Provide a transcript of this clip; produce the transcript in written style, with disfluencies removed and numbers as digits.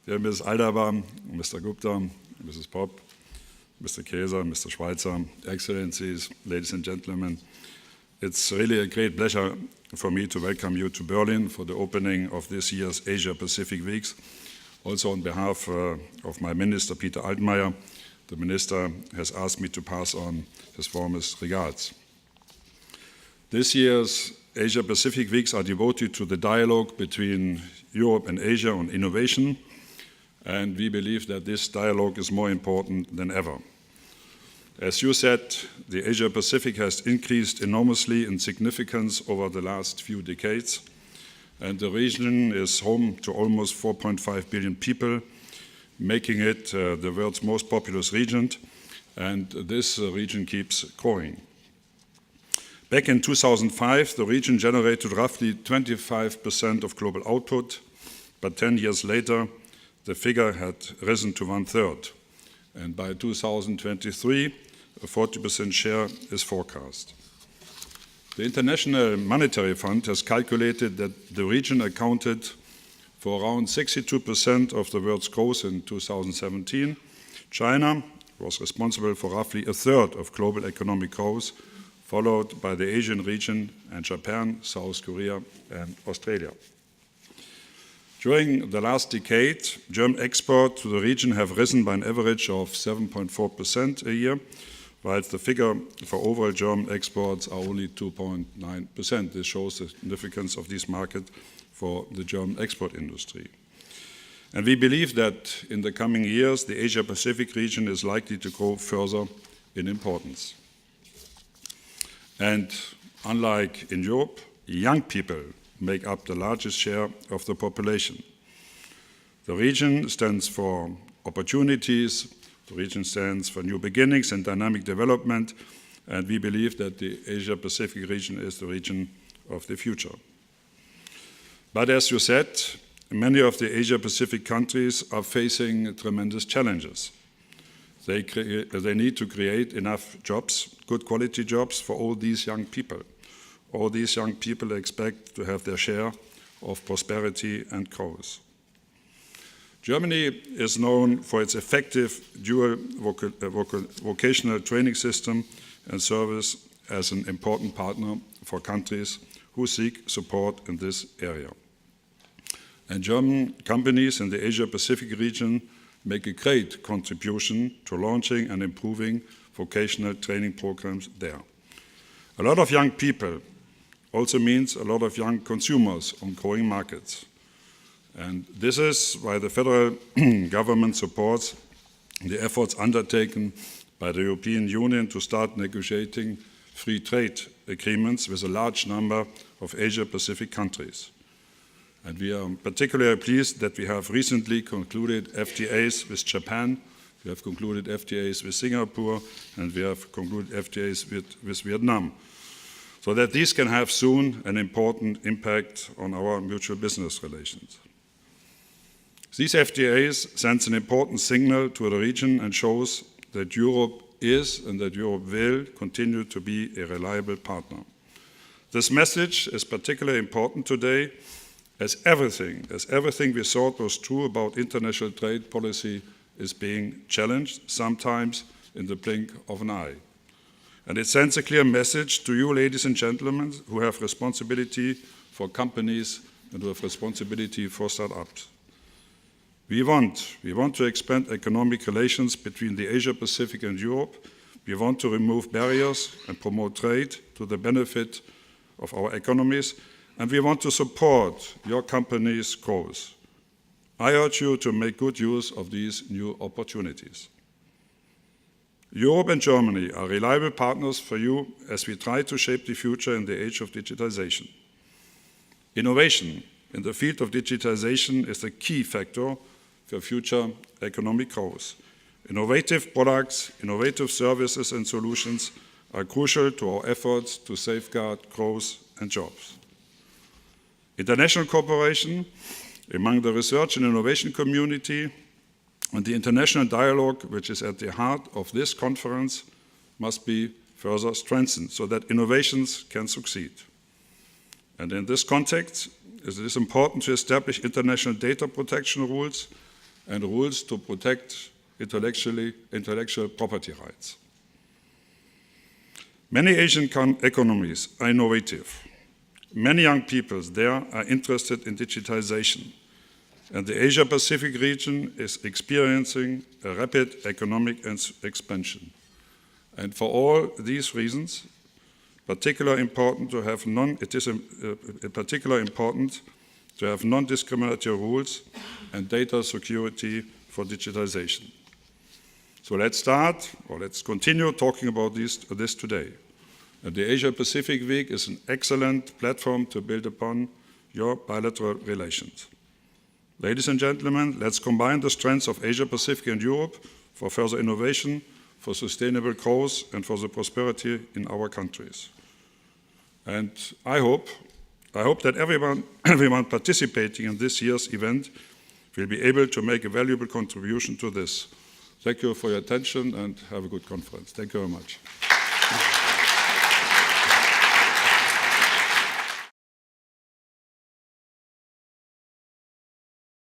Dear Ms. Aldawa, Mr. Gupta, Mrs. Pop, Mr. Kaiser, Mr. Schweitzer, Excellencies, ladies and gentlemen, it's really a great pleasure for me to welcome you to Berlin for the opening of this year's Asia-Pacific Weeks. Also on behalf of my minister, Peter Altmaier, the minister has asked me to pass on his warmest regards. This year's Asia-Pacific Weeks are devoted to the dialogue between Europe and Asia on innovation, and we believe that this dialogue is more important than ever. As you said, the Asia-Pacific has increased enormously in significance over the last few decades, and the region is home to almost 4.5 billion people, making it the world's most populous region, and this region keeps growing. Back in 2005, the region generated roughly 25% of global output, but 10 years later, the figure had risen to 1/3, and by 2023, a 40% share is forecast. The International Monetary Fund has calculated that the region accounted for around 62% of the world's growth in 2017. China was responsible for roughly 1/3 of global economic growth, followed by the Asian region and Japan, South Korea, and Australia. During the last decade, German exports to the region have risen by an average of 7.4% a year, while the figure for overall German exports are only 2.9%. This shows the significance of this market for the German export industry. And we believe that in the coming years, the Asia-Pacific region is likely to grow further in importance. And unlike in Europe, young people make up the largest share of the population. The region stands for opportunities, the region stands for new beginnings and dynamic development, and we believe that the Asia-Pacific region is the region of the future. But as you said, many of the Asia-Pacific countries are facing tremendous challenges. They need to create enough jobs, good quality jobs for all these young people. All these young people expect to have their share of prosperity and growth. Germany is known for its effective dual vocational training system and service as an important partner for countries who seek support in this area. And German companies in the Asia-Pacific region make a great contribution to launching and improving vocational training programs there. A lot of young people also means a lot of young consumers on growing markets. And this is why the federal government supports the efforts undertaken by the European Union to start negotiating free trade agreements with a large number of Asia-Pacific countries. And we are particularly pleased that we have recently concluded FTAs with Japan, we have concluded FTAs with Singapore, and we have concluded FTAs with Vietnam, so that these can have soon an important impact on our mutual business relations. These FTAs send an important signal to the region and shows that Europe is and that Europe will continue to be a reliable partner. This message is particularly important today as everything we thought was true about international trade policy is being challenged, sometimes in the blink of an eye. And it sends a clear message to you, ladies and gentlemen, who have responsibility for companies and who have responsibility for startups. We want to expand economic relations between the Asia-Pacific and Europe. We want to remove barriers and promote trade to the benefit of our economies, and we want to support your company's growth. I urge you to make good use of these new opportunities. Europe and Germany are reliable partners for you as we try to shape the future in the age of digitization. Innovation in the field of digitization is a key factor for future economic growth. Innovative products, innovative services and solutions are crucial to our efforts to safeguard growth and jobs. International cooperation among the research and innovation community and the international dialogue, which is at the heart of this conference, must be further strengthened so that innovations can succeed. And in this context, it is important to establish international data protection rules and rules to protect intellectual property rights. Many Asian economies are innovative. Many young people there are interested in digitization, and the Asia-Pacific region is experiencing a rapid economic expansion. And for all these reasons, it is particularly important to have non-discriminatory rules and data security for digitization. So let's continue talking about this today. And the Asia-Pacific Week is an excellent platform to build upon your bilateral relations. Ladies and gentlemen, let's combine the strengths of Asia-Pacific and Europe for further innovation, for sustainable growth, and for the prosperity in our countries. And I hope that everyone participating in this year's event will be able to make a valuable contribution to this. Thank you for your attention and have a good conference. Thank you very much.